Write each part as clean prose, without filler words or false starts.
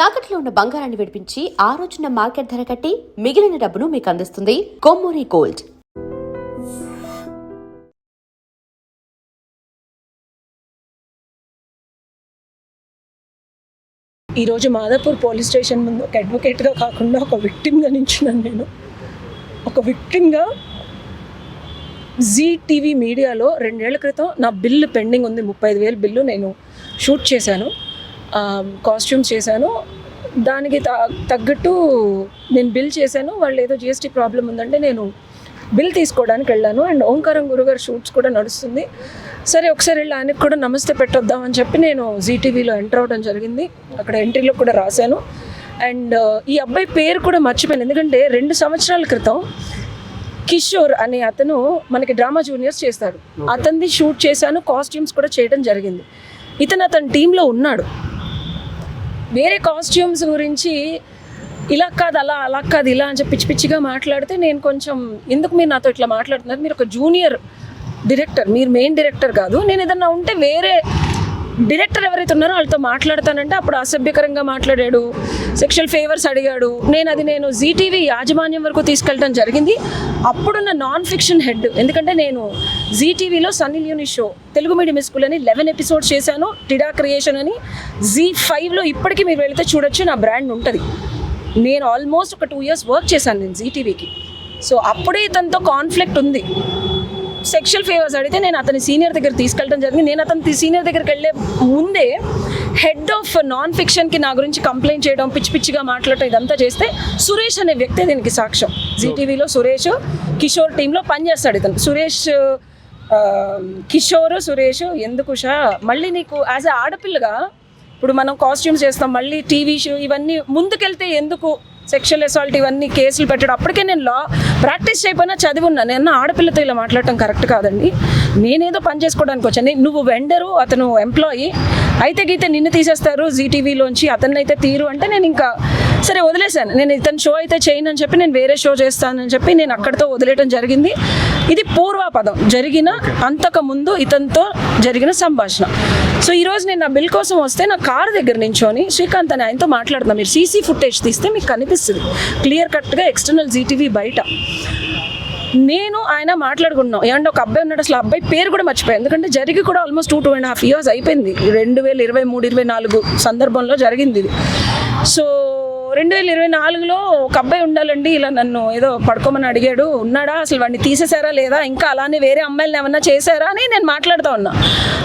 తాకట్లో ఉన్న బంగారాన్ని విడిపించి ఆ రోజున మార్కెట్ ధర కట్టి మిగిలిన డబ్బును మీకు అందిస్తుంది కొమ్మూరి గోల్డ్. ఈరోజు మాదాపూర్ పోలీస్ స్టేషన్ ముందు ఒక అడ్వకేట్గా కాకుండా ఒక విక్టిమ్గా నించున్నాను. నేను ఒక విక్టిమ్గా జీ టీవీ మీడియాలో 2 ఏళ్ల క్రితం నా బిల్లు పెండింగ్ ఉంది, 35,000 బిల్లు నేను షూట్ చేశాను, కాస్ట్యూమ్స్ చేశాను. దానికి తగ్గట్టు నేను బిల్ చేశాను. వాళ్ళు ఏదో జిఎస్టీ ప్రాబ్లం ఉందంటే నేను బిల్ తీసుకోవడానికి వెళ్ళాను. అండ్ ఓంకారం గురుగారు షూట్స్ కూడా నడుస్తుంది. సరే ఒకసారి వెళ్ళి ఆయనకు కూడా నమస్తే పెట్టొద్దామని చెప్పి నేను జీటీవీలో ఎంటర్ అవ్వడం జరిగింది. అక్కడ ఎంట్రీలో కూడా రాశాను. అండ్ ఈ అబ్బాయి పేరు కూడా మర్చిపోయాను, ఎందుకంటే 2 సంవత్సరాల క్రితం కిషోర్ అనే అతను మనకి డ్రామా జూనియర్స్ చేస్తాడు. అతనిది షూట్ చేశాను, కాస్ట్యూమ్స్ కూడా చేయడం జరిగింది. అతని టీంలో ఉన్నాడు. వేరే కాస్ట్యూమ్స్ గురించి ఇలా కాదు అలా కాదు ఇలా అని చెప్పి పిచ్చి పిచ్చిగా మాట్లాడితే నేను కొంచెం ఎందుకు మీరు నాతో ఇట్లా మాట్లాడుతున్నారు, మీరు ఒక జూనియర్ డైరెక్టర్, మీరు మెయిన్ డైరెక్టర్ కాదు, నేను ఏదన్నా ఉంటే వేరే డైరెక్టర్ ఎవరైతే ఉన్నారో వాళ్ళతో మాట్లాడతానంటే అప్పుడు అసభ్యకరంగా మాట్లాడాడు, సెక్షువల్ ఫేవర్స్ అడిగాడు. నేను జీటీవీ యాజమాన్యం వరకు తీసుకెళ్ళడం జరిగింది. అప్పుడున్న నాన్ ఫిక్షన్ హెడ్, ఎందుకంటే నేను జీటీవీలో Sunny Leone show Telugu medium school అని 11 ఎపిసోడ్స్ చేశాను. టిడా క్రియేషన్ అని Z5లో ఇప్పటికీ మీరు వెళితే చూడొచ్చు, నా బ్రాండ్ ఉంటుంది. నేను ఆల్మోస్ట్ ఒక 2 years వర్క్ చేశాను నేను జీటీవీకి. సో అప్పుడే ఇతనితో కాన్ఫ్లిక్ట్ ఉంది. సెక్షువల్ ఫేవర్స్ అడిగితే నేను అతని సీనియర్ దగ్గర తీసుకెళ్ళడం జరిగింది. నేను అతని సీనియర్ దగ్గరికి వెళ్ళే ముందే హెడ్ ఆఫ్ నాన్ ఫిక్షన్కి నా గురించి కంప్లైంట్ చేయడం, పిచ్చి పిచ్చిగా మాట్లాడటం ఇదంతా చేస్తే సురేష్ అనే వ్యక్తి దీనికి సాక్ష్యం. జీటీవీలో సురేష్ కిషోర్ టీంలో పనిచేస్తాడు ఇతను. సురేష్ ఎందుకు షా మళ్ళీ నీకు యాజ్ ఎ ఆడపిల్లగా ఇప్పుడు మనం కాస్ట్యూమ్స్ చేస్తాం, మళ్ళీ టీవీ షో ఇవన్నీ ముందుకెళ్తే ఎందుకు సెక్షువల్ అసాల్ట్ ఇవన్నీ కేసులు పెట్టడం. అప్పటికే నేను లా ప్రాక్టీస్ చేయకపోయినా చదివి ఉన్నా. నేను ఆడపిల్లతో ఇలా మాట్లాడటం కరెక్ట్ కాదండి, నేనేదో పని చేసుకోవడానికి వచ్చాను. నువ్వు వెండరు, అతను ఎంప్లాయీ, అయితే గీతే నిన్ను తీసేస్తారు జీటీవీలోంచి, అతన్ని అయితే తీరు అంటే నేను ఇంకా సరే వదిలేశాను. నేను ఇతని షో అయితే చేయను అని చెప్పి నేను వేరే షో చేస్తానని చెప్పి నేను అక్కడితో వదిలేయడం జరిగింది. ఇది పూర్వాపదం జరిగిన అంతకుముందు ఇతనితో జరిగిన సంభాషణ. సో ఈరోజు నేను నా బిల్ కోసం వస్తే నా కారు దగ్గర నించొని శ్రీకాంత్ అని ఆయనతో మాట్లాడుతున్నా. మీరు సీసీ ఫుటేజ్ తీస్తే మీకు కనిపిస్తుంది క్లియర్ కట్గా ఎక్స్టర్నల్ జీటీవీ బయట. నేను ఆయన మాట్లాడుకున్నాం. ఏమంటే ఒక అబ్బాయి ఉన్నాడు, అసలు అబ్బాయి పేరు కూడా మర్చిపోయాను, ఎందుకంటే జరిగి కూడా ఆల్మోస్ట్ 2.5 years అయిపోయింది. 2023-24 సందర్భంలో జరిగింది ఇది. సో 2024లో ఒక అబ్బాయి ఉండాలండి, ఇలా నన్ను ఏదో పడుకోమని అడిగాడు, ఉన్నాడా, అసలు వాడిని తీసేశారా లేదా, ఇంకా అలానే వేరే అమ్మాయిలను ఏమన్నా చేశారా అని నేను మాట్లాడుతూ ఉన్నా.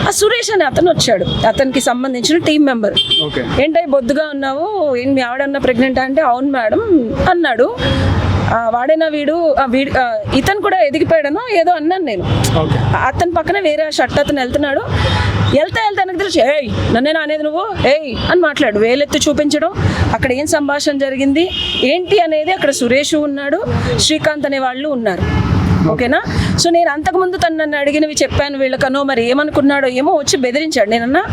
ఆ సురేష్ అని అతను వచ్చాడు, అతనికి సంబంధించిన టీం మెంబర్. ఏంటో బొద్దుగా ఉన్నావు, ఏం మీ ఆవిడన్నా ప్రెగ్నెంట్ అంటే అవును మేడం అన్నాడు. వాడేనా వీడు ఇతను కూడా ఎదిగిపోయాడనో ఏదో అన్నాను నేను. అతని పక్కన వేరే షర్ట్ అతను వెళ్తున్నాడు. వెళ్తే నాకు తెలిసి ఏయ్ నన్నేనా అనేది నువ్వు ఏయ్ అని మాట్లాడు, వేలెత్తి చూపించడం. అక్కడ ఏం సంభాషణ జరిగింది ఏంటి అనేది అక్కడ సురేష్ ఉన్నాడు, శ్రీకాంత్ అనే వాళ్ళు ఉన్నారు. ఓకేనా. సో నేను అంతకుముందు తను నన్ను అడిగినవి చెప్పాను వీళ్ళకనో, మరి ఏమనుకున్నాడో ఏమో వచ్చి బెదిరించాడు. నేనన్నా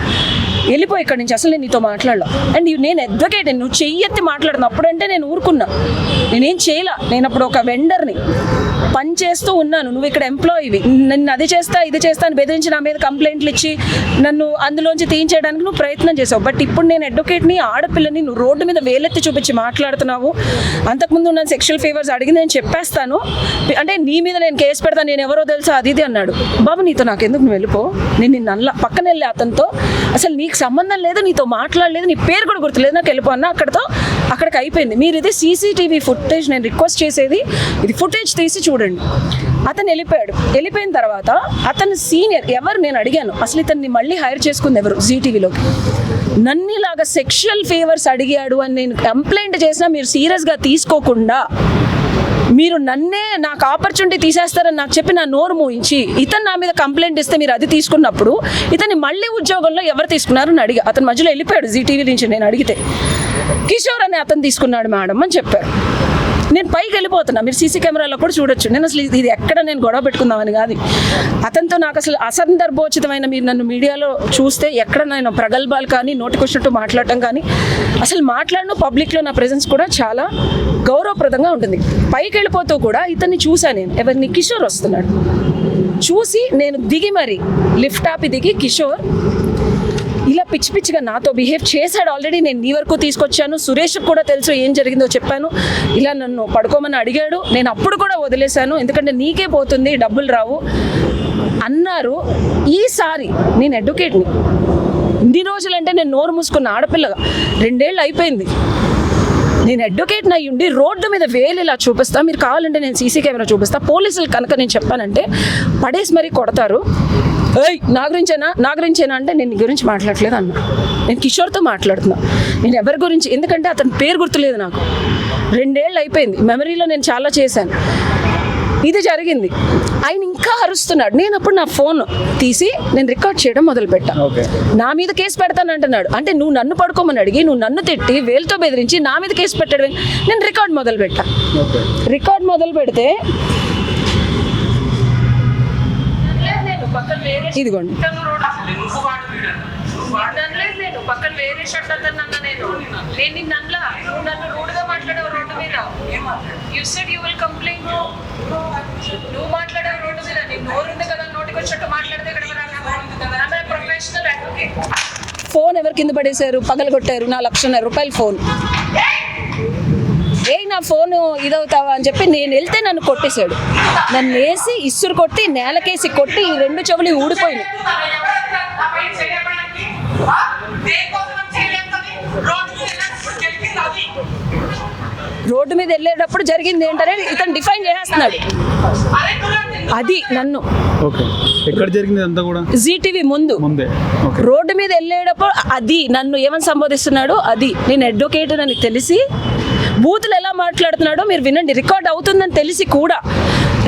వెళ్ళిపోయి ఇక్కడి నుంచి, అసలు నేను నీతో మాట్లాడలా. అండ్ నేను అడ్వకేట్, నువ్వు చెయ్యెత్తి మాట్లాడుతున్నావు. అప్పుడంటే నేను ఊరుకున్నా, నేనేం చేయలా. నేను అప్పుడు ఒక వెండర్ని పని చేస్తూ ఉన్నాను, నువ్వు ఇక్కడ ఎంప్లాయీవి, నన్ను అది చేస్తా ఇది చేస్తా అని బెదిరించి నా మీద కంప్లైంట్లు ఇచ్చి నన్ను అందులోంచి తీయించేయడానికి నువ్వు ప్రయత్నం చేసావు. బట్ ఇప్పుడు నేను అడ్వకేట్ని, ఆడపిల్లని, నువ్వు రోడ్డు మీద వేలెత్తి చూపించి మాట్లాడుతున్నావు. అంతకుముందు నన్ను సెక్షువల్ ఫేవర్స్ అడిగింది నేను చెప్పేస్తాను, అంటే నీ మీద నేను కేసు పెడతాను, నేను ఎవరో తెలుసా అది ఇది అన్నాడు. బాబు నీతో నాకు ఎందుకు, నువ్వు వెళ్ళిపో. నేను నిన్ను అల్లా పక్కన వెళ్ళి అతనితో అసలు నీకు సంబంధం లేదు, నీతో మాట్లాడలేదు, నీ పేరు కూడా గుర్తులేదు, నాకు వెళ్ళిపో అన్న. అక్కడికి అయిపోయింది. మీరు ఇది సీసీటీవీ ఫుటేజ్, నేను రిక్వెస్ట్ చేసేది ఇది ఫుటేజ్ తీసి చూడండి. అతను వెళ్ళిపోయాడు. వెళ్ళిపోయిన తర్వాత అతను సీనియర్ ఎవరు నేను అడిగాను, అసలు ఇతన్ని మళ్ళీ హైర్ చేసుకుంది ఎవరు జీటీవీలోకి. నన్నిలాగా సెక్షువల్ ఫేవర్స్ అడిగాడు అని నేను కంప్లైంట్ చేసినా మీరు సీరియస్గా తీసుకోకుండా మీరు నన్నే నాకు ఆపర్చునిటీ తీసేస్తారని నాకు చెప్పి నా నోరు మూయించి ఇతను నా మీద కంప్లైంట్ ఇస్తే మీరు అది తీసుకున్నప్పుడు ఇతన్ని మళ్ళీ ఉద్యోగంలో ఎవరు తీసుకున్నారని అడిగా. అతను మధ్యలో వెళ్ళిపోయాడు జీటీవీ నుంచి. నేను అడిగితే కిషోర్ అనే అతను తీసుకున్నాడు మేడం అని చెప్పారు. నేను పైకి వెళ్ళిపోతున్నా, మీరు సీసీ కెమెరాలో కూడా చూడొచ్చు. నేను అసలు ఇది ఎక్కడ నేను గొడవ పెట్టుకుందామని కాదు. అతనితో నాకు అసలు అసందర్భోచితమైన, మీరు నన్ను మీడియాలో చూస్తే ఎక్కడ నేను ప్రగల్భాలు కానీ నోటికొచ్చినట్టు మాట్లాడటం కానీ అసలు మాట్లాడను. పబ్లిక్లో నా ప్రెజెన్స్ కూడా చాలా గౌరవప్రదంగా ఉంటుంది. పైకి వెళ్ళిపోతూ కూడా ఇతన్ని చూశాను నేను, ఎవరిని కిషోర్ వస్తున్నాడు చూసి నేను దిగి మరి లిఫ్ట్ ఆపి దిగి కిషోర్ ఇలా పిచ్చి పిచ్చిగా నాతో బిహేవ్ చేశాడు. ఆల్రెడీ నేను నీ వరకు తీసుకొచ్చాను, సురేష్కి కూడా తెలుసు ఏం జరిగిందో చెప్పాను. ఇలా నన్ను పడుకోమని అడిగాడు, నేను అప్పుడు కూడా వదిలేశాను, ఎందుకంటే నీకే పోతుంది, డబ్బులు రావు అన్నారు. ఈసారి నేను అడ్వకేట్ని, ఇన్ని రోజులంటే నేను నోరు మూసుకున్న ఆడపిల్లగా 2 ఏళ్ళు అయిపోయింది. నేను అడ్వకేట్ అయ్యి ఉండి రోడ్డు మీద వేలు ఇలా చూపిస్తా, మీరు కావాలంటే నేను సీసీ కెమెరా చూపిస్తా, పోలీసులు కనుక నేను చెప్పానంటే పడేసి మరీ కొడతారు. ఏయ్ నా గురించేనా అంటే నేను నీ గురించి మాట్లాడలేదు అన్న. నేను కిషోర్తో మాట్లాడుతున్నా, నేను ఎవరి గురించి, ఎందుకంటే అతని పేరు గుర్తులేదు నాకు. 2 ఏళ్ళు అయిపోయింది, మెమరీలో నేను చాలా చేశాను. ఇది జరిగింది, ఆయన ఇంకా అరుస్తున్నాడు. నేను అప్పుడు నా ఫోన్ తీసి నేను రికార్డ్ చేయడం మొదలుపెట్టా. నా మీద కేసు పెడతానంటున్నాడు. అంటే నువ్వు నన్ను పడుకోమని అడిగి, నువ్వు నన్ను తిట్టి వేలుతో బెదిరించి నా మీద కేసు పెట్టాడు. నేను రికార్డ్ మొదలు పెట్టా. రికార్డ్ మొదలు పెడితే ఇదిగోండి, నేను పక్కన వేరే షర్ట్ అన్నా, నేను నిన్ను అనలా, నువ్వు నన్ను రూడ్గా మాట్లాడావు రోడ్డు మీద. You said you will complaint, నువ్వు మాట్లాడావు రోడ్డు మీద, నీకు నోరు ఉంది కదా, నోటికి వచ్చినట్టు మాట్లాడితే ఇక్కడ ప్రొఫెషనల్ అడ్వకేట్. ఫోన్ ఎవరు కింద పడేశారు, పగలగొట్టారు నా ₹1,00,000 ఫోన్. నా ఫోను ఇదవుతావా అని చెప్పి నేను వెళ్తే నన్ను కొట్టేశాడు. నన్ను వేసి ఇసురు కొట్టి నేలకేసి కొట్టి ఈ 2 చెవులు ఊడిపోయినాయి. రోడ్డు మీద వెళ్ళేటప్పుడు జరిగింది ఏంటనే ఇతను డిఫైన్ చేస్తున్నాడు. అది నన్ను ఎక్కడ జరిగింది అంతా కూడా జీటీవీ ముందు రోడ్డు మీద వెళ్ళేటప్పుడు అది నన్ను ఏమని సంబోధిస్తున్నాడు. అది నేను అడ్వకేట్ అని తెలిసి బూతులు ఎలా మాట్లాడుతున్నాడో మీరు వినండి. రికార్డ్ అవుతుందని తెలిసి కూడా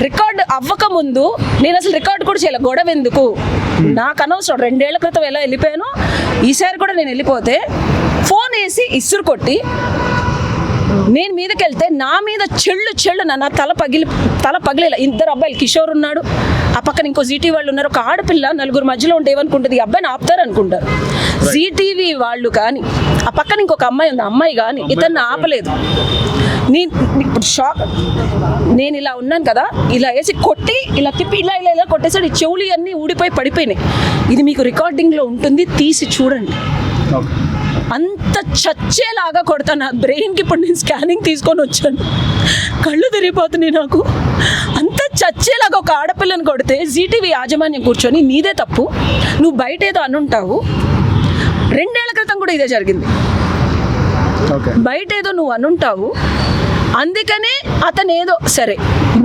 రికార్డ్ అవ్వక ముందు నేను అసలు రికార్డ్ కూడా చేయలే. గొడవ ఎందుకు, నాకు అనవసరం. 2 ఏళ్ల క్రితం ఎలా వెళ్ళిపోయాను, ఈసారి కూడా నేను వెళ్ళిపోతే ఫోన్ వేసి ఇసురు కొట్టి నేను మీదకి వెళ్తే నా మీద చెళ్ళు నా తల పగిలేలా. 2 అబ్బాయిలు, కిషోర్ ఉన్నాడు, ఆ పక్కన ఇంకో జీటీవీ వాళ్ళు ఉన్నారు, ఒక ఆడపిల్ల, 4 మధ్యలో ఉంటే ఏమనుకుంటుంది, ఈ అబ్బాయిని ఆపుతారు అనుకుంటారు. జీటీవీ వాళ్ళు కానీ ఆ పక్కన ఇంకొక అమ్మాయి ఉంది, అమ్మాయి కానీ ఇతన్ని ఆపలేదు. ఇప్పుడు షాక్, నేను ఇలా ఉన్నాను కదా, ఇలా వేసి కొట్టి ఇలా తిప్పి ఇలా కొట్టేసాడు. ఈ చెవులు అన్నీ ఊడిపోయి పడిపోయినాయి. ఇది మీకు రికార్డింగ్లో ఉంటుంది, తీసి చూడండి. అంత చచ్చేలాగా కొడతా. నా బ్రెయిన్కి ఇప్పుడు నేను స్కానింగ్ తీసుకొని వచ్చాను, కళ్ళు తిరిగిపోతున్నాయి నాకు. అంత చచ్చేలాగా ఒక ఆడపిల్లని కొడితే జీటీవీ యాజమాన్యం కూర్చొని నీదే తప్పు, నువ్వు బయట ఏదో అనుంటావు. 2 ఏళ్ల క్రితం కూడా ఇదే జరిగింది. బయట ఏదో నువ్వు అనుంటావు, అందుకనే అతను ఏదో సరే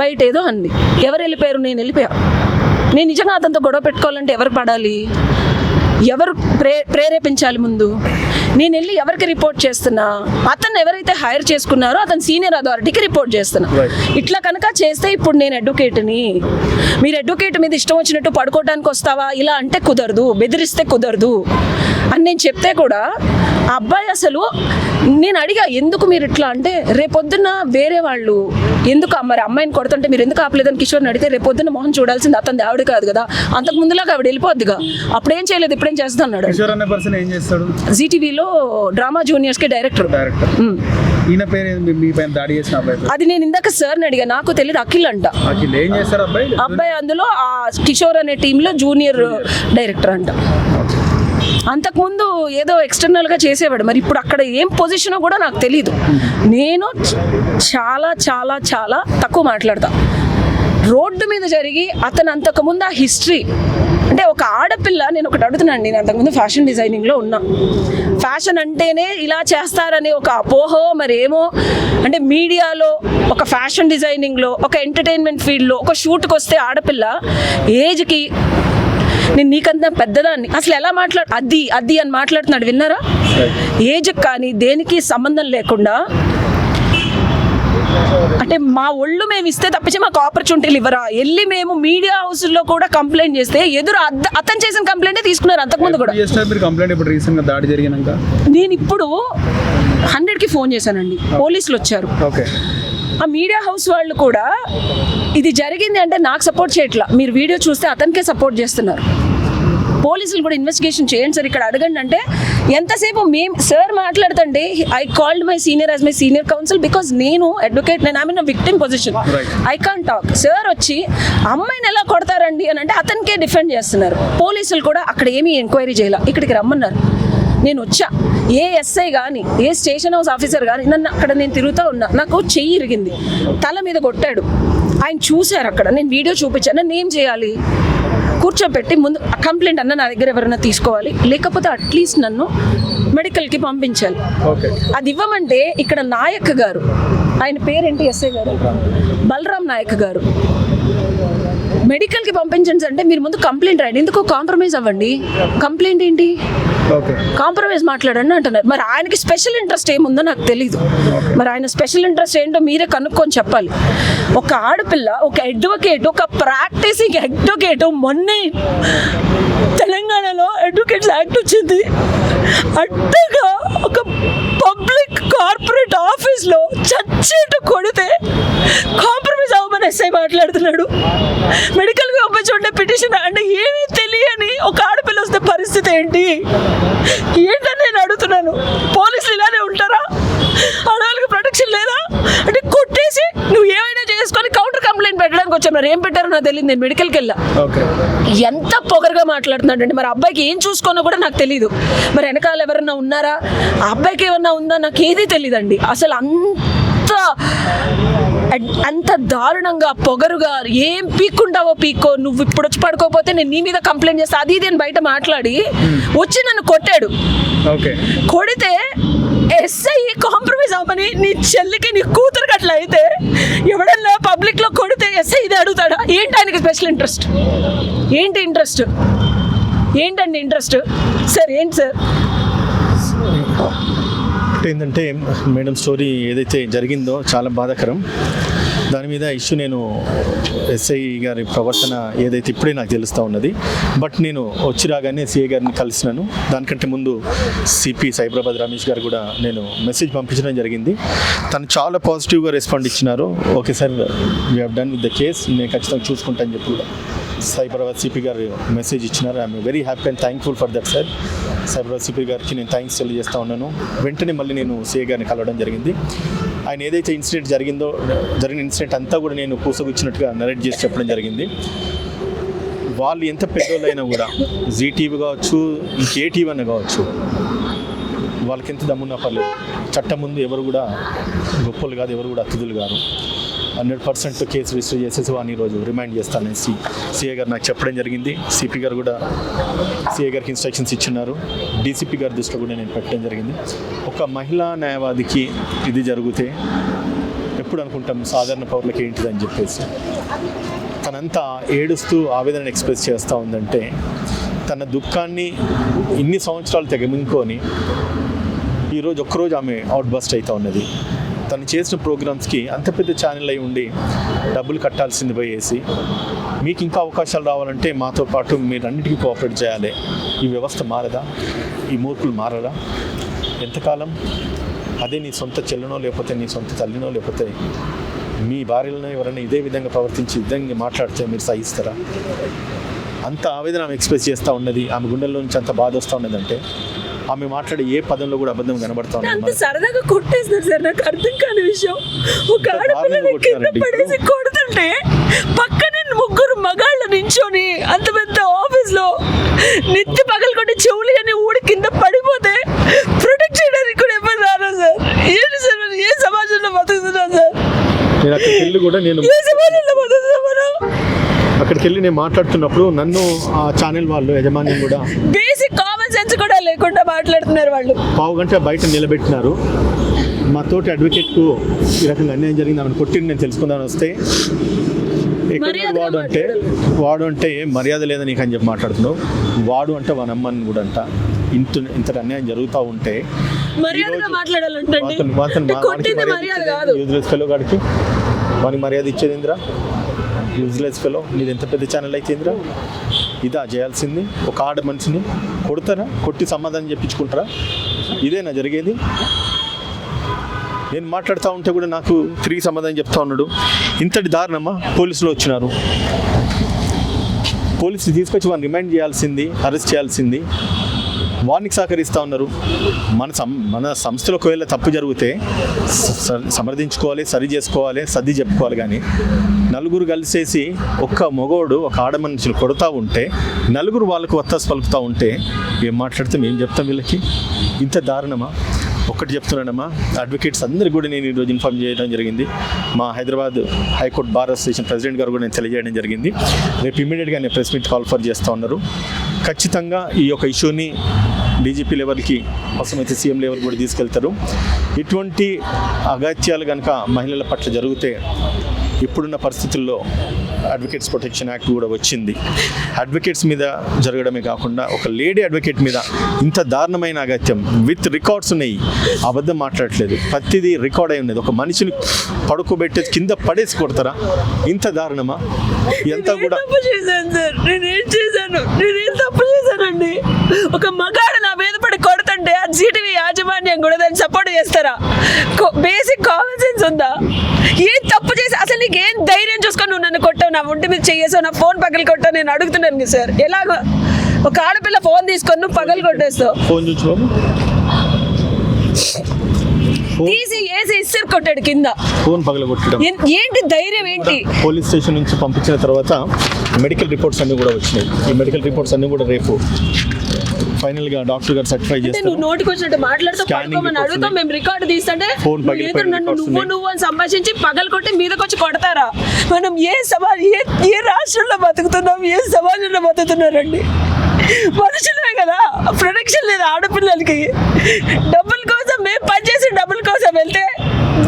బయట ఏదో అంది. ఎవరు వెళ్ళిపోయారు, నేను వెళ్ళిపోయా. నేను నిజంగా అతనితో గొడవ పెట్టుకోవాలంటే ఎవరు పడాలి, ఎవరు ప్రేరేపించాలి? ముందు నేను వెళ్ళి ఎవరికి రిపోర్ట్ చేస్తున్నా, అతను ఎవరైతే హైర్ చేసుకున్నారో అతను సీనియర్ అథారిటీకి రిపోర్ట్ చేస్తున్నా. ఇట్లా కనుక చేస్తే ఇప్పుడు నేను అడ్వకేట్ని, మీరు అడ్వకేట్ మీద ఇష్టం వచ్చినట్టు పడుకోవడానికి వస్తావా ఇలా అంటే కుదరదు, బెదిరిస్తే కుదరదు అని నేను చెప్తే కూడా ఆ అబ్బాయి అసలు, నేను అడిగా ఎందుకు మీరు ఇట్లా అంటే, రేపొద్దున్న వేరే వాళ్ళు ఎందుకు మరి అమ్మాయిని కొడుతుంటే మీరు ఎందుకు ఆపలేదని కిషోర్ని అడిగితే, రేపొద్దున్న మోహన్ చూడాల్సింది అతని ఆవిడ కాదు కదా, అంతకు ముందులాగా ఆవిడ వెళ్ళిపోద్దిగా, అప్పుడేం చేయలేదు ఇప్పుడేం చేస్తున్నాడు. జీటీవీలో డ్రామా జూనియర్స్ కి డైరెక్టర్. అది నేను ఇందాక సార్ని అడిగా, నాకు తెలియదు. అఖిల్ అంట అబ్బాయి, అందులో ఆ కిషోర్ అనే టీంలో జూనియర్ డైరెక్టర్ అంట. అంతకుముందు ఏదో ఎక్స్టర్నల్గా చేసేవాడు, మరి ఇప్పుడు అక్కడ ఏం పొజిషనో కూడా నాకు తెలీదు. నేను చాలా చాలా చాలా తక్కువ మాట్లాడతా. రోడ్డు మీద జరిగి అతను అంతకుముందు ఆ హిస్టరీ, అంటే ఒక ఆడపిల్ల, నేను ఒకటి అడుగుతున్నాను, నేను అంతకుముందు ఫ్యాషన్ డిజైనింగ్లో ఉన్నా. ఫ్యాషన్ అంటేనే ఇలా చేస్తారనే ఒక అపోహో మరేమో, అంటే మీడియాలో ఒక ఫ్యాషన్ డిజైనింగ్లో ఒక ఎంటర్టైన్మెంట్ ఫీల్డ్లో ఒక షూట్కి వస్తే ఆడపిల్ల ఏజ్కి నేను నీకంతా పెద్దదాన్ని అసలు ఎలా అది అని మాట్లాడుతున్నాడు. విన్నారా? ఏజ్కి కానీ దేనికి సంబంధం లేకుండా, అంటే మా ఒళ్ళు మేము ఇస్తే తప్పించి మాకు ఆపర్చునిటీలు ఇవ్వరా? వెళ్ళి మేము మీడియా హౌస్లో కూడా కంప్లైంట్ చేస్తే ఎదురు అతను చేసిన కంప్లైంటే తీసుకున్నారు. అంతకుముందు కూడా నేను ఇప్పుడు 100కి ఫోన్ చేశానండి, పోలీసులు వచ్చారు. ఆ మీడియా హౌస్ వాళ్ళు కూడా ఇది జరిగింది అంటే నాకు సపోర్ట్ చేయట్లా, మీరు వీడియో చూస్తే అతనికే సపోర్ట్ చేస్తున్నారు. పోలీసులు కూడా ఇన్వెస్టిగేషన్ చేయండి సార్, ఇక్కడ అడగండి అంటే ఎంతసేపు మేము సార్ మాట్లాడుతుంటే I called my senior as my senior council because నేను అడ్వకేట్, నేను I mean victim position, I can't talk. Sir వచ్చి అమ్మాయిని ఎలా కొడతారండి అని అంటే అతనికే డిఫెండ్ చేస్తున్నారు. పోలీసులు కూడా అక్కడ ఏమీ ఎంక్వైరీ చేయాల, ఇక్కడికి రమ్మన్నారు. నేను వచ్చా, ఏ ఎస్ఐ కానీ ఏ స్టేషన్ హౌస్ ఆఫీసర్ కానీ నన్ను అక్కడ నేను తిరుగుతూ ఉన్నా, నాకు చెయ్యి ఇరిగింది, తల మీద కొట్టాడు, ఆయన చూశారు అక్కడ, నేను వీడియో చూపించాను. నన్ను ఏం చేయాలి? కూర్చోబెట్టి ముందు కంప్లైంట్ అన్న నా దగ్గర ఎవరైనా తీసుకోవాలి, లేకపోతే అట్లీస్ట్ నన్ను మెడికల్కి పంపించాలి. అది ఇవ్వమంటే ఇక్కడ నాయక్ గారు, ఆయన పేరేంటి ఎస్ఐ గారు, బలరాం నాయక్ గారు, మెడికల్కి పంపించండి అంటే మీరు ముందు కంప్లైంట్ రాయండి, ఎందుకో కాంప్రమైజ్ అవ్వండి. కంప్లైంట్ ఏంటి, కాంప్రమైజ్ మాట్లాడండి అంటున్నారు. మరి ఆయనకి స్పెషల్ ఇంట్రెస్ట్ ఏముందో నాకు తెలీదు. మరి ఆయన స్పెషల్ ఇంట్రెస్ట్ ఏంటో మీరే కనుక్కొని చెప్పాలి. ఒక ఆడపిల్ల, ఒక అడ్వకేట్, ఒక ప్రాక్టీసింగ్ అడ్వకేట్, మొన్నే తెలంగాణలో అడ్వకేట్స్ యాక్ట్ వచ్చింది, అడ్డగా ఒక పబ్లిక్ కార్పొరేట్ ఆఫీస్లో చచ్చేట కొడితే కాంప్రమైజ్ అవ్వమని ఎస్ఐ మాట్లాడుతున్నాడు. మెడికల్గా పంపించుంటే పిటిషన్ అంటే ఏమీ తెలియని ఒక ఆడపిల్ల వస్తే పరిస్థితి ఏంటి? ఏంటని నేను అడుగుతున్నాను. పోలీసులు ఇలానే ఉంటారా? ఆడవాళ్ళకి ప్రొటెక్షన్ లేదా? అంటే కొట్టేసి నువ్వు ఏమైనా చేసుకొని కౌంటర్ కంప్లైంట్ పెట్టడానికి వచ్చాను. మరి ఏం పెట్టారో నాకు తెలియదు, నేను మెడికల్కి వెళ్ళా. ఎంత పొగరుగా మాట్లాడుతున్నాడు అంటే మరి అబ్బాయికి ఏం చూసుకోనో కూడా నాకు తెలియదు. మరి వెనకాల ఎవరన్నా ఉన్నారా, ఆ అబ్బాయికి ఏమన్నా ఉందా, నాకు ఏదీ తెలియదండి. అసలు అంత దారుణంగా పొగరుగా ఏం పీక్కుంటావో పీక్కో, నువ్వు ఇప్పుడు వచ్చి పడుకోకపోతే నేను నీ మీద కంప్లైంట్ చేస్తా, అది ఇది అని బయట మాట్లాడి వచ్చి నన్ను కొట్టాడు. కొడితే ఎస్ఐ కాంప్రమైజ్ అవ్వమని నీ చెల్లికి నీ కూతురికి అట్లా అయితే ఎవడన్నా పబ్లిక్ లో కొడితే ఎస్ఐ ఇది అడుగుతాడా? ఏంటి ఆయనకి స్పెషల్ ఇంట్రెస్ట్? ఏంటి ఇంట్రెస్ట్? ఏంటండి ఇంట్రెస్ట్? సార్ ఏంటి సార్? ఏంటంటే మేడం స్టోరీ ఏదైతే జరిగిందో చాలా బాధాకరం. దాని మీద ఇష్యూ నేను ఎస్ఐ గారి ప్రవర్తన ఏదైతే ఇప్పుడే నాకు తెలుస్తూ ఉన్నది. బట్ నేను వచ్చి రాగానే సిఐ గారిని కలిసినాను. దానికంటే ముందు సిపి సైబరాబాద్ రమేష్ గారు కూడా నేను మెసేజ్ పంపించడం జరిగింది. తను చాలా పాజిటివ్గా రెస్పాండ్ ఇచ్చినారు. Okay sir, we have done with the case, నేను ఖచ్చితంగా చూసుకుంటాను చెప్పి కూడా సైబరాబాద్ సిపి గారు మెసేజ్ ఇచ్చినారు. I'm very happy and thankful for that sir. Cyberabad CP గారికి నేను థ్యాంక్స్ తెలియజేస్తూ ఉన్నాను. వెంటనే మళ్ళీ నేను సిఐ గారిని కలవడం జరిగింది. ఆయన ఏదైతే ఇన్సిడెంట్ జరిగిన ఇన్సిడెంట్ అంతా కూడా నేను పూసగుచ్చినట్టుగా నరేట్ చేసి చెప్పడం జరిగింది. వాళ్ళు ఎంత పెద్దోళ్ళైనా కూడా, జీ టీవీ కావచ్చు, ఇంకే టీవీ అన్న కావచ్చు, వాళ్ళకి ఎంత దమ్మున్నా పర్లేదు, చట్టం ముందు ఎవరు కూడా గొప్పలు కాదు, ఎవరు కూడా అతిథులు కాదు. 100% కేసు రిజిస్టర్ చేసేసి వాడిని ఈరోజు రిమైండ్ చేస్తానని సిఐ గారు నాకు చెప్పడం జరిగింది. సిపి గారు కూడా సిఐ గారికి ఇన్స్ట్రక్షన్స్ ఇచ్చినారు. డీసీపీ గారి దృష్టిలో కూడా నేను పెట్టడం జరిగింది. ఒక మహిళా న్యాయవాదికి ఇది జరిగితే ఎప్పుడు అనుకుంటాం సాధారణ పౌరులకి ఏంటిదని చెప్పేసి. తనంతా ఏడుస్తూ ఆవేదన ఎక్స్ప్రెస్ చేస్తూ ఉందంటే తన దుఃఖాన్ని ఇన్ని సంవత్సరాలు తెగమించుకొని ఈరోజు ఒక్కరోజు ఆమె అవుట్ బస్ట్ అవుతూ ఉన్నది. తను చేసిన ప్రోగ్రామ్స్కి అంత పెద్ద ఛానల్ అయి ఉండి డబ్బులు కట్టాల్సింది పోయేసి, మీకు ఇంకా అవకాశాలు రావాలంటే మాతో పాటు మీరు అన్నిటికీ కోఆపరేట్ చేయాలి. ఈ వ్యవస్థ మారదా? ఈ మూర్ఖులు మారరా? ఎంతకాలం? అదే నీ సొంత చెల్లెనో లేకపోతే నీ సొంత తల్లినో లేకపోతే మీ భార్యలనో ఎవరైనా ఇదే విధంగా ప్రవర్తించి విధంగా మాట్లాడితే మీరు సహిస్తారా? అంత ఆవేదన ఆమె ఎక్స్ప్రెస్ చేస్తూ ఉన్నది. ఆమె గుండెల్లో నుంచి అంత బాధ వస్తూ ఉన్నదంటే ఆమె మాట్లాడే ఏ పదంలో కూడా అబద్ధం కనబడతా ఉంది. సరదాగా కొట్టేస్తారు సార్, నాకు అర్థం కాని విషయం. ఒక ఆడపిల్లని కింద పడేసి కొడుతుంటే పక్కనే ముగ్గురు మగాళ్ళు నించొని అంత పెద్ద ఆఫీస్ లో నెత్తి పగలు కొట్టి చెవులు అని ఊడి కింద పడిపోతే ప్రొటెక్ట్ చేయడానికి కూడా ఎవరు రారా సార్? ఏంటి సార్, ఏ సమాజంలో బతుకుతున్నా సార్? నేను అక్కడికి వెళ్ళి కూడా నేను ఏ సమాజంలో బతుకుతున్నా మనం? అక్కడికి వెళ్ళి నేను మాట్లాడుతున్నప్పుడు నన్ను ఆ ఛానల్ వాళ్ళు యజమాన్యం కూడా బేసిక్ కామన్ సెన్స్ కూడా లేకుండా మాట్లాడుతున్నారు. వాళ్ళు పావు గంట బయట నిలబెట్టినారు. మా తోటి అడ్వకేట్కు ఈ రకంగా అన్యాయం జరిగింది, ఆమెను కొట్టింది నేను తెలుసుకుందామని వస్తే వాడు అంటే మర్యాద లేదని నీకు అని చెప్పి మాట్లాడుతున్నావు. వాడు అంటే వాళ్ళ అమ్మని కూడా అంట. ఇంత అన్యాయం జరుగుతూ ఉంటే యూజ్లెస్ ఫెలో గాడికి వానికి మర్యాద ఇచ్చేది ఇంద్రా? యూజ్లెస్ ఫెలో, నీది ఎంత పెద్ద ఛానల్ అయితే ఇంద్రా? ఇదా చేయాల్సింది? ఒక ఆడ మనిషిని కొడతారా? కొట్టి సమాధానం చెప్పించుకుంటారా? ఇదేనా జరిగేది? నేను మాట్లాడుతూ ఉంటే కూడా నాకు తిరిగి సమాధానం చెప్తా ఉన్నాడు. ఇంతటి దారుణమా? పోలీసులు వచ్చినారు. పోలీసులు తీసుకొచ్చి వారిని రిమైండ్ చేయాల్సింది, అరెస్ట్ చేయాల్సింది. వారికి సహకరిస్తూ ఉన్నారు. మన సంస్థలో ఒకవేళ తప్పు జరిగితే సమర్థించుకోవాలి, సరి చేసుకోవాలి, సర్ది చెప్పుకోవాలి. కానీ నలుగురు కలిసేసి ఒక్క మగోడు ఒక ఆడ మనుషులు కొడుతూ ఉంటే, నలుగురు వాళ్ళకు వత్తాసు పలుకుతూ ఉంటే ఏం మాట్లాడితే మేము చెప్తాం వీళ్ళకి? ఇంత దారుణమా? ఒక్కటి చెప్తున్నానమ్మా, అడ్వకేట్స్ అందరికీ కూడా నేను ఈరోజు ఇన్ఫార్మ్ చేయడం జరిగింది. మా Hyderabad high court bar association president గారు కూడా నేను తెలియజేయడం జరిగింది. రేపు ఇమీడియట్గా నేను ప్రెస్ మీట్ కాల్ఫర్ చేస్తూ ఉన్నారు. ఖచ్చితంగా ఈ యొక్క ఇష్యూని డీజీపీ లెవెల్కి, అవసరమైతే సీఎం లెవెల్ కూడా తీసుకెళ్తారు. ఇటువంటి అగత్యాలు కనుక మహిళల పట్ల జరిగితే, ఇప్పుడున్న పరిస్థితుల్లో అడ్వకేట్స్ ప్రొటెక్షన్ యాక్ట్ కూడా వచ్చింది. అడ్వకేట్స్ మీద జరగడమే కాకుండా ఒక లేడీ అడ్వకేట్ మీద ఇంత దారుణమైన అగత్యం విత్ రికార్డ్స్ ఉన్నాయి. అబద్ధం మాట్లాడట్లేదు, ప్రతిదీ రికార్డ్ అయి ఉన్నది. ఒక మనిషిని పడుకోబెట్టేది కింద పడేసి కొడతారా? ఇంత దారుణమా? ఎంత కూడా నేనేం తప్పు చేశానండి? ఒక మగాడు నా మీద పడి కొడుతుంటే ఆ జీటీవీ యాజమాన్యం కూడా దాన్ని సపోర్ట్ చేస్తారా? బేసిక్ కామన్ సెన్స్ ఉందా? ఏం తప్పు చేసి అసలు నీకు ఏం ధైర్యం చూసుకొని నువ్వు నన్ను కొట్టావు, నా ఒంటి మీద చేసావు, నా ఫోన్ పగలు కొట్టావు? నేను అడుగుతున్నాను కదా సార్, ఎలాగో ఒక ఆడపిల్ల ఫోన్ తీసుకొని నువ్వు పగలు కొట్టేస్తావు. ఫోన్ చూసి తీసి వేసి ఇస్తారు కొట్టాడు కింద. ఫోన్ పగలగొట్టడం ఏంటి ధైర్యం ఏంటి? పోలీస్ స్టేషన్ నుంచి పంపించిన తర్వాత మెడికల్ రిపోర్ట్స్ అన్ని కూడా వచ్చినాయి. ఈ మెడికల్ రిపోర్ట్స్ అన్ని కూడా రేపు ఫైనల్ గా డాక్టర్ గారు సర్టిఫై చేస్తారు. నువ్వు నోటికి వచ్చినట్టు మాట్లాడుతూ పడుకోమని అడుగుతాం, మేము రికార్డు తీస్తుంటే నన్ను నువ్వు అని సంభాషించి పగలు కొట్టి మీదకి వచ్చి కొడతారా? మనం ఏ రాష్ట్రంలో బతుకుతున్నాం, ఏ సమాజంలో బతుకుతున్నారండి? మనుషులమే కదా, ప్రొటెక్షన్ లేదు ఆడపిల్లలకి. డబ్బుల కోసం మేము పనిచేసి డబ్బుల కోసం వెళ్తే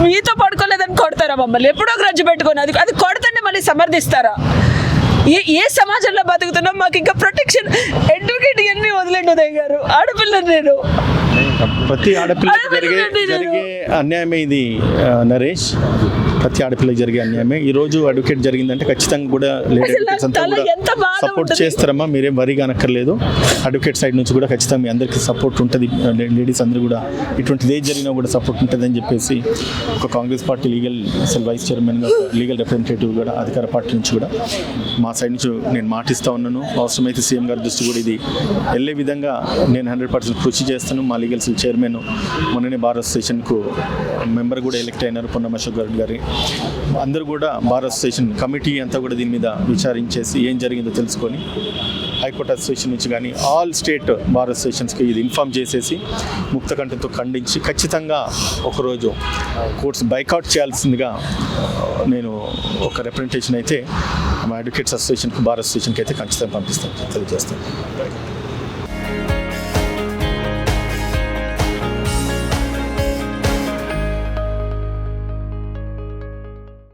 మీతో పడుకోలేదని కొడతారా మమ్మల్ని? ఎప్పుడో గ్రజ్జు పెట్టుకొని అది కొడుతుంటే మళ్ళీ సమర్థిస్తారా? ఏ సమాజంలో బతుకుతున్నాం? మాకు ఇంకా ప్రొటెక్షన్, అడ్వకేట్ ఇవన్నీ వదిలేండి ఉదయ్ గారు. ఆడపిల్లని నేను, ప్రతి ఆడపిల్లకి జరిగే అన్యాయమే ఇది నరేష్. ప్రతి ఆడపిల్లకి జరిగే అన్యాయమే. ఈరోజు అడ్వకేట్ జరిగిందంటే ఖచ్చితంగా కూడా అడ్వకేట్స్ అంతా కూడా సపోర్ట్ చేస్తారమ్మా, మీరేం వరి కానక్కర్లేదు. అడ్వకేట్ సైడ్ నుంచి కూడా ఖచ్చితంగా మీ అందరికీ సపోర్ట్ ఉంటుంది. లేడీస్ అందరూ కూడా ఇటువంటిది ఏది జరిగినా కూడా సపోర్ట్ ఉంటుంది అని చెప్పేసి ఒక కాంగ్రెస్ పార్టీ లీగల్ అసలు వైస్ చైర్మన్గా, లీగల్ రిప్రజెంటేటివ్ కూడా అధికార పార్టీ నుంచి కూడా మా సైడ్ నుంచి నేను మాటిస్తూ ఉన్నాను. అవసరమైతే సీఎం గారి దృష్టి కూడా ఇది వెళ్ళే విధంగా నేను 100% కృషి చేస్తాను. మా లీగల్ సెల్ చైర్మన్ మొన్ననే బార్ అసోసియేషన్కు మెంబర్ కూడా ఎలక్ట్ అయినారు, పొన్నం అశోక్ గారి. అందరూ కూడా బార్ అసోసియేషన్ కమిటీ అంతా కూడా దీని మీద విచారించేసి ఏం జరిగిందో తెలుసుకొని హైకోర్టు అసోసియేషన్ నుంచి కానీ ఆల్ స్టేట్ బార్ అసోసియేషన్స్కి ఇది ఇన్ఫామ్ చేసేసి ముక్తకంఠంతో ఖండించి ఖచ్చితంగా ఒకరోజు కోర్ట్స్ బైకాట్ చేయాల్సిందిగా నేను ఒక రిప్రజెంటేషన్ అయితే మా అడ్వకేట్స్ అసోసియేషన్కి, బార్ అసోసియేషన్కి అయితే ఖచ్చితంగా పంపిస్తాను, తెలియజేస్తాను.